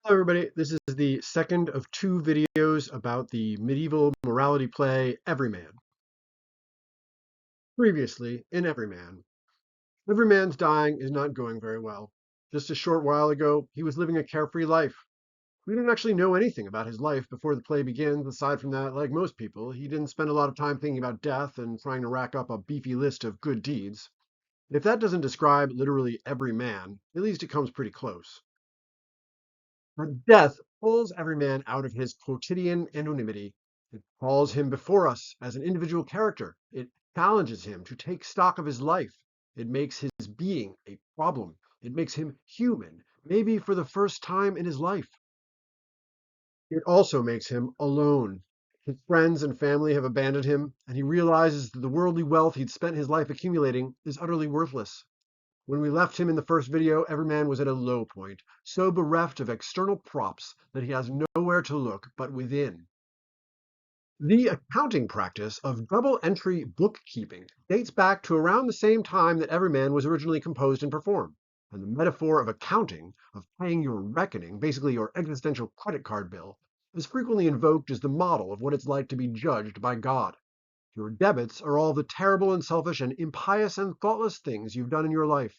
Hello, everybody. This is the second of two videos about the medieval morality play Everyman. Previously, in Everyman, Everyman's dying is not going very well. Just a short while ago, he was living a carefree life. We don't actually know anything about his life before the play begins, aside from that, like most people, he didn't spend a lot of time thinking about death and trying to rack up a beefy list of good deeds. If that doesn't describe literally every man, at least it comes pretty close. But death pulls every man out of his quotidian anonymity. It calls him before us as an individual character. It challenges him to take stock of his life. It makes his being a problem. It makes him human, maybe for the first time in his life. It also makes him alone. His friends and family have abandoned him, and he realizes that the worldly wealth he'd spent his life accumulating is utterly worthless. When we left him in the first video, Everyman was at a low point, so bereft of external props that he has nowhere to look but within. The accounting practice of double-entry bookkeeping dates back to around the same time that Everyman was originally composed and performed. And the metaphor of accounting, of paying your reckoning, basically your existential credit card bill, is frequently invoked as the model of what it's like to be judged by God. Your debits are all the terrible and selfish and impious and thoughtless things you've done in your life.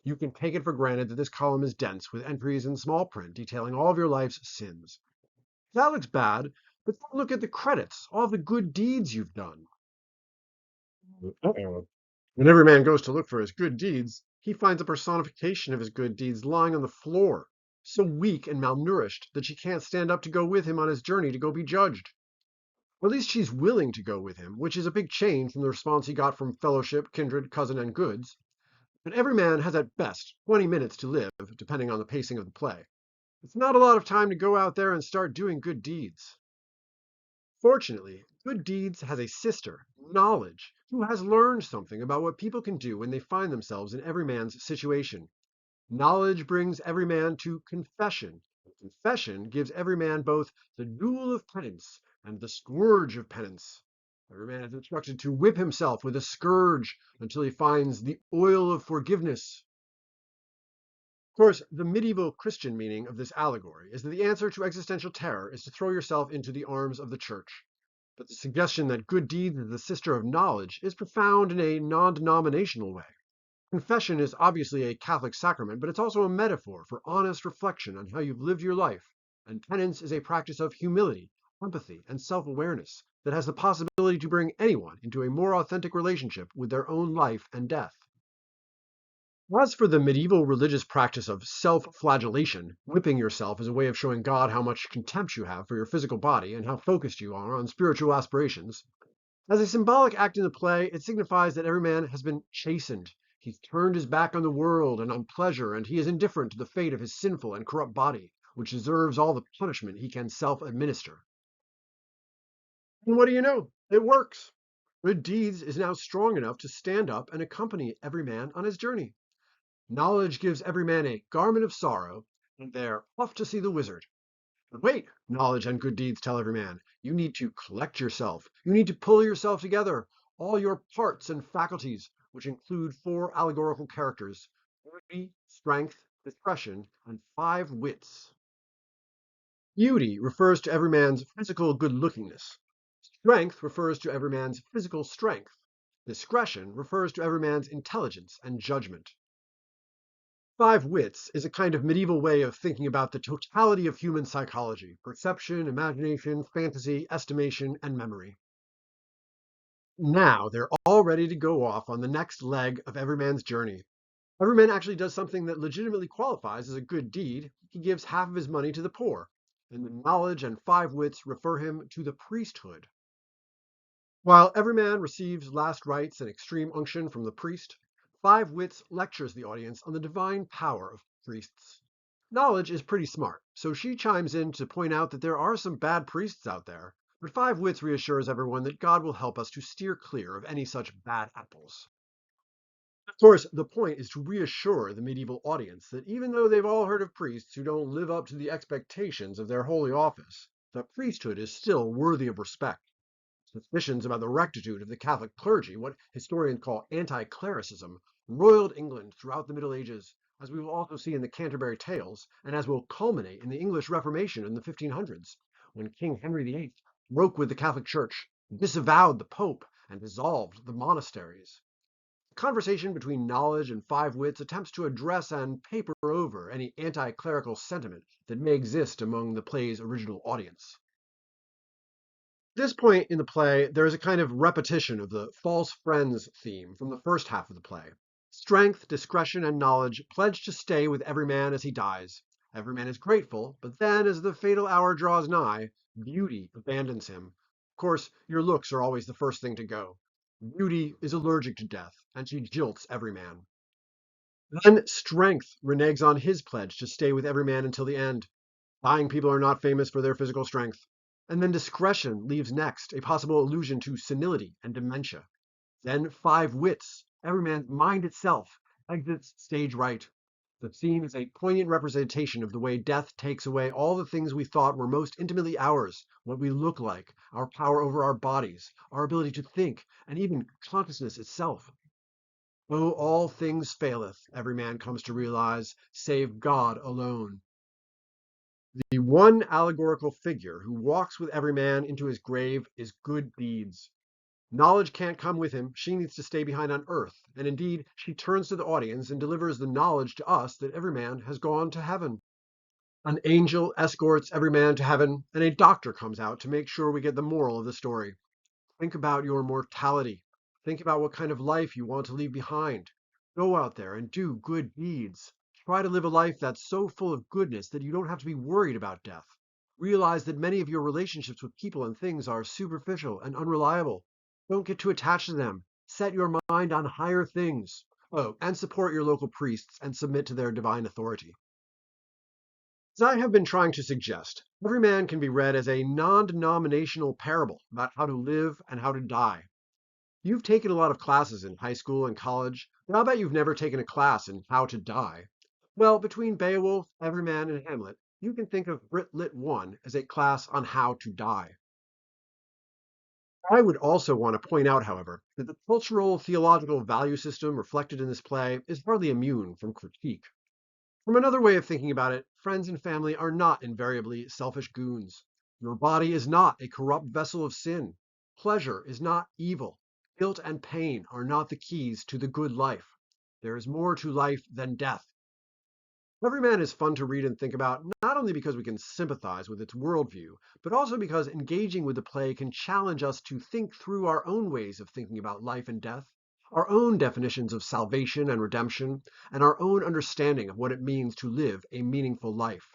You can take it for granted that this column is dense with entries in small print detailing all of your life's sins. That looks bad, but then look at the credits, all the good deeds you've done. Uh-oh. When every man goes to look for his good deeds, he finds a personification of his good deeds lying on the floor, so weak and malnourished that she can't stand up to go with him on his journey to go be judged. Or at least she's willing to go with him, which is a big change from the response he got from fellowship, kindred, cousin, and goods. But every man has at best 20 minutes to live, depending on the pacing of the play. It's not a lot of time to go out there and start doing good deeds. Fortunately, good deeds has a sister, knowledge, who has learned something about what people can do when they find themselves in every man's situation. Knowledge brings every man to confession. Confession gives every man both the duel of penance and the scourge of penance. Every man is instructed to whip himself with a scourge until he finds the oil of forgiveness. Of course, the medieval Christian meaning of this allegory is that the answer to existential terror is to throw yourself into the arms of the church. But the suggestion that good deeds is the sister of knowledge is profound in a non-denominational way. Confession is obviously a Catholic sacrament, but it's also a metaphor for honest reflection on how you've lived your life. And penance is a practice of humility, empathy, and self-awareness that has the possibility to bring anyone into a more authentic relationship with their own life and death. As for the medieval religious practice of self-flagellation, whipping yourself as a way of showing God how much contempt you have for your physical body and how focused you are on spiritual aspirations, as a symbolic act in the play, it signifies that every man has been chastened. He's turned his back on the world and on pleasure, and he is indifferent to the fate of his sinful and corrupt body, which deserves all the punishment he can self-administer. And what do you know? It works. Good deeds is now strong enough to stand up and accompany every man on his journey. Knowledge gives every man a garment of sorrow, and they're off to see the wizard. But wait, knowledge and good deeds tell every man, you need to collect yourself. You need to pull yourself together, all your parts and faculties, which include four allegorical characters, beauty, strength, discretion, and five wits. Beauty refers to every man's physical good-lookingness. Strength refers to every man's physical strength. Discretion refers to every man's intelligence and judgment. Five wits is a kind of medieval way of thinking about the totality of human psychology: perception, imagination, fantasy, estimation, and memory. Now they're all ready to go off on the next leg of Everyman's journey. Everyman actually does something that legitimately qualifies as a good deed. He gives half of his money to the poor, and the knowledge and five wits refer him to the priesthood. While Everyman receives last rites and extreme unction from the priest, Five Wits lectures the audience on the divine power of priests. Knowledge is pretty smart, so she chimes in to point out that there are some bad priests out there, but Five Wits reassures everyone that God will help us to steer clear of any such bad apples. Of course, the point is to reassure the medieval audience that even though they've all heard of priests who don't live up to the expectations of their holy office, the priesthood is still worthy of respect. Suspicions about the rectitude of the Catholic clergy, what historians call anti-clericism, roiled England throughout the Middle Ages, as we will also see in the Canterbury Tales, and as will culminate in the English Reformation in the 1500s, when King Henry VIII broke with the Catholic Church, disavowed the Pope, and dissolved the monasteries. The conversation between knowledge and five wits attempts to address and paper over any anti-clerical sentiment that may exist among the play's original audience. At this point in the play, there is a kind of repetition of the false friends theme from the first half of the play. Strength, discretion, and knowledge pledge to stay with every man as he dies. Every man is grateful, but then, as the fatal hour draws nigh, beauty abandons him. Of course, your looks are always the first thing to go. Beauty is allergic to death, and she jilts every man. Then strength reneges on his pledge to stay with every man until the end. Dying people are not famous for their physical strength. And then discretion leaves next, a possible allusion to senility and dementia. Then five wits, every man's mind itself, exits stage right. The theme is a poignant representation of the way death takes away all the things we thought were most intimately ours, what we look like, our power over our bodies, our ability to think, and even consciousness itself. Oh, all things faileth, every man comes to realize, save God alone. The one allegorical figure who walks with every man into his grave is good deeds. Knowledge can't come with him. She needs to stay behind on earth. And indeed, she turns to the audience and delivers the knowledge to us that every man has gone to heaven. An angel escorts every man to heaven, and a doctor comes out to make sure we get the moral of the story. Think about your mortality. Think about what kind of life you want to leave behind. Go out there and do good deeds. Try to live a life that's so full of goodness that you don't have to be worried about death. Realize that many of your relationships with people and things are superficial and unreliable. Don't get too attached to them. Set your mind on higher things. Oh, and support your local priests and submit to their divine authority. As I have been trying to suggest, every man can be read as a non-denominational parable about how to live and how to die. You've taken a lot of classes in high school and college, but I'll bet you've never taken a class in how to die. Well, between Beowulf, Everyman, and Hamlet, you can think of Brit Lit 1 as a class on how to die. I would also want to point out, however, that the cultural theological value system reflected in this play is hardly immune from critique. From another way of thinking about it, friends and family are not invariably selfish goons. Your body is not a corrupt vessel of sin. Pleasure is not evil. Guilt and pain are not the keys to the good life. There is more to life than death. Everyman is fun to read and think about, not only because we can sympathize with its worldview, but also because engaging with the play can challenge us to think through our own ways of thinking about life and death, our own definitions of salvation and redemption, and our own understanding of what it means to live a meaningful life.